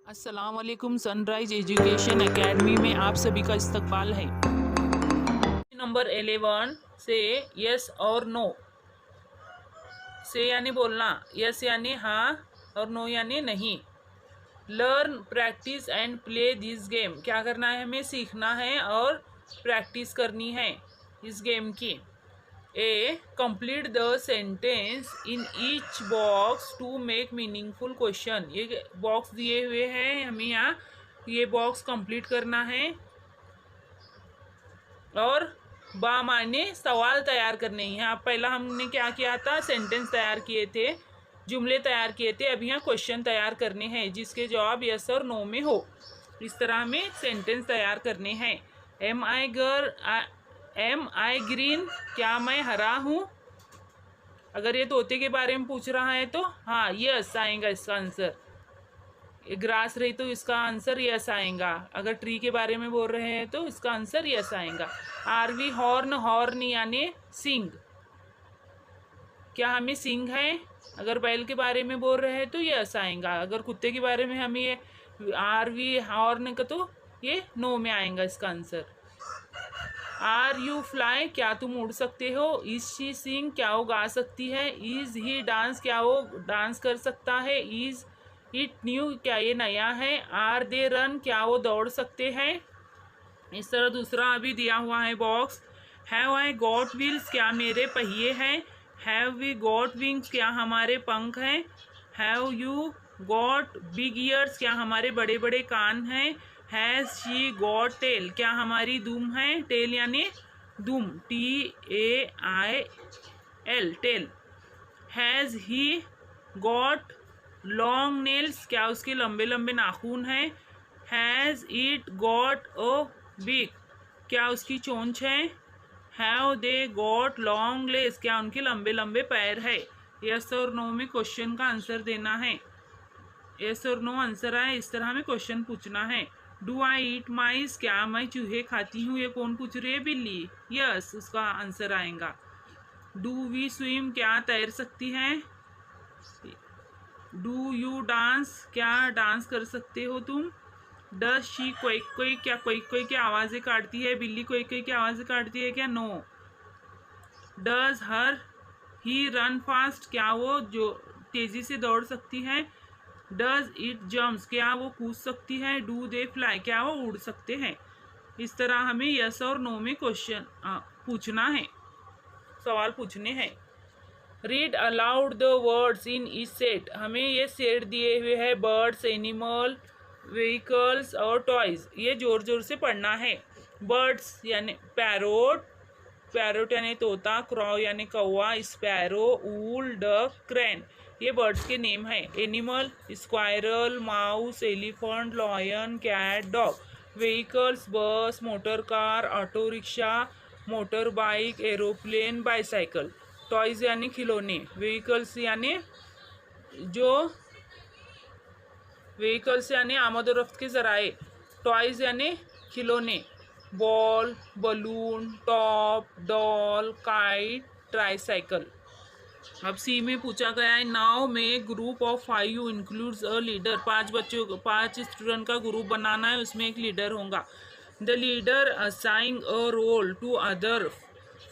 अस्सलाम वालेकुम। Sunrise education academy में आप सभी का इस्तकबाल है। नंबर 11 से यस और नो। से यानी बोलना, यस यानी हाँ और नो यानी नहीं। Learn, practice and play this game. क्या करना है? हमें सीखना है और प्रैक्टिस करनी है इस गेम की। Complete the sentence in each box to make meaningful question. ये बॉक्स दिए हुए हैं, हमें यहाँ ये बॉक्स कंप्लीट करना है और बामाने सवाल तैयार करने हैं। आप पहला हमने क्या किया था? सेंटेंस तैयार किए थे, जुमले तैयार किए थे। अब यहाँ क्वेश्चन तैयार करने हैं जिसके जवाब यस और नो में हो। इस तरह हमें सेंटेंस तैयार करने हैं। एम आई ग्रीन? क्या मैं हरा हूँ? अगर ये तोते के बारे में पूछ रहा है तो हाँ यस आएगा इसका आंसर। ग्रास रही तो इसका आंसर यस आएगा। अगर ट्री के बारे में बोल रहे हैं तो इसका आंसर यस आएगा। Are we horn? हॉर्न यानी सिंग। क्या हमें सिंग है? अगर बैल के बारे में बोल रहे हैं तो यस आएगा। अगर कुत्ते के बारे में हमें ये आर वी हॉर्न का तो ये नो में आएगा इसका आंसर। Are you fly? क्या तुम उड़ सकते हो? Is she sing? क्या वो गा सकती है? Is he dance? क्या वो डांस कर सकता है? Is it new? क्या ये नया है? Are they run? क्या वो दौड़ सकते हैं? इस तरह दूसरा अभी दिया हुआ है box. Have I got wheels? क्या मेरे पहिए हैं? Have we got wings? क्या हमारे पंख हैं? Have you got big ears? क्या हमारे बड़े बड़े कान हैं? Has she got tail? क्या हमारी दुम है? टेल यानी दुम, TAIL, tail. Has he got long nails? क्या उसके लंबे लंबे नाखून हैं? Has it got a big? क्या उसकी चोंच है? Have they got long legs? क्या उनके लंबे लंबे पैर है? यस और नो में क्वेश्चन का आंसर देना है। यस और नो आंसर आए इस तरह हमें क्वेश्चन पूछना है। डू आई ईट माइस? क्या मैं चूहे खाती हूँ? ये कौन पूछ रही है? बिल्ली। यस उसका आंसर आएगा। Do we swim? क्या तैर सकती हैं? Do you dance? क्या डांस कर सकते हो तुम? Does she quick quick? क्या क्विक क्विक की आवाज़ें काटती है? बिल्ली क्विक क्विक की आवाज़ें काटती है क्या? No. Does her he run fast? क्या वो जो तेज़ी से दौड़ सकती है? Does it jumps? क्या वो कूद सकती है? Do they fly? क्या वो उड़ सकते हैं? इस तरह हमें यस और नो में क्वेश्चन पूछना है, सवाल पूछने हैं। Read aloud the words in each set. हमें ये सेट दिए हुए हैं, बर्ड्स, एनिमल, व्हीकल्स और टॉयज। ये जोर जोर से पढ़ना है। बर्ड्स यानी पैरोट, पैरोट यानी तोता, क्रॉ यानी कौवा, स्पैरो, ऊल, डक, क्रेन, ये बर्ड्स के नेम हैं। Animal squirrel, mouse, elephant, lion, cat, dog. Vehicles bus, motor car, auto rickshaw, motor bike, aeroplane, bicycle. Toys यानी खिलौने। व्हीकल्स यानी जो व्हीकल्स यानी आमद और रफ्त के जराए। टॉयज यानी खिलौने। Ball, balloon, top, doll, kite, tricycle. अब सी में पूछा गया है, नाउ में group of 5 includes a leader. 5 student का ग्रुप बनाना है, उसमें एक लीडर होगा। The leader assign a role to other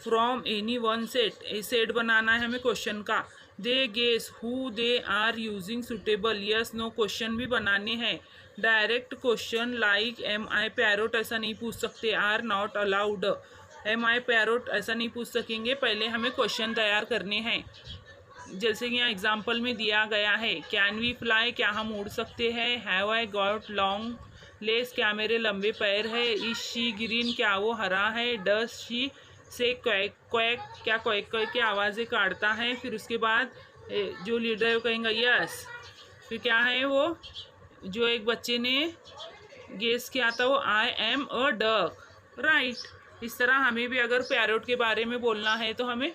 from any one set. Set बनाना है हमें क्वेश्चन का। They guess who they are using suitable, yes no question भी बनाने हैं। Direct question like am I parrot ऐसा नहीं पूछ सकते, are not allowed. Am I parrot ऐसा नहीं पूछ सकेंगे, पहले हमें क्वेश्चन तैयार करने हैं। जैसे कि यहाँ एग्जाम्पल में दिया गया है, कैन वी फ्लाई? क्या हम उड़ सकते हैं? Have I got long legs? क्या मेरे लंबे पैर है? Is she green? क्या वो हरा है? डज शी से क्वैक क्वैक? क्या क्वैक क्वैक की आवाज़ें काटता है? फिर उसके बाद जो लीडर है वो कहेंगे यस। फिर क्या है वो जो एक बच्चे ने गेस किया था, वो आई एम अ डक, राइट। इस तरह हमें भी अगर पैरोट के बारे में बोलना है तो हमें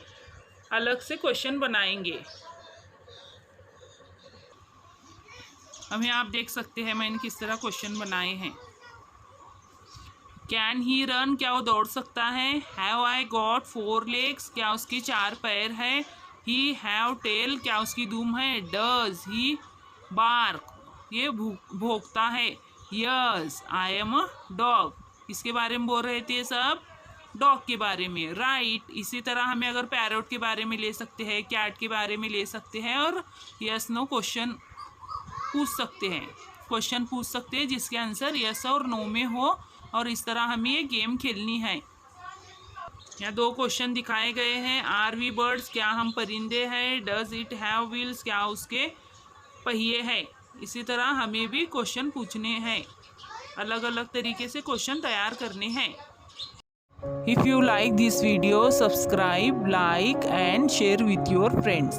अलग से क्वेश्चन बनाएंगे। हमें आप देख सकते हैं मैंने किस तरह क्वेश्चन बनाए हैं। Can he run? क्या वो दौड़ सकता है? Have I got 4 legs? क्या उसके 4 पैर है? He have tail? क्या उसकी दुम है? Does he bark? ये भोंकता है। Yes I am a dog, किसके बारे में बोल रहे थे सब? डॉग के बारे में, राइट। इसी तरह हमें अगर पैरोट के बारे में ले सकते हैं, कैट के बारे में ले सकते हैं और यस नो क्वेश्चन पूछ सकते हैं। क्वेश्चन पूछ सकते हैं जिसके आंसर यस और नो में हो, और इस तरह हमें ये गेम खेलनी है। यहाँ 2 क्वेश्चन दिखाए गए हैं। आर वी बर्ड्स, क्या हम परिंदे हैं? डज इट हैव व्हील्स, क्या उसके पहिए हैं? इसी तरह हमें भी क्वेश्चन पूछने हैं, अलग अलग तरीके से क्वेश्चन तैयार करने हैं। If you like this video, subscribe, like and share with your friends.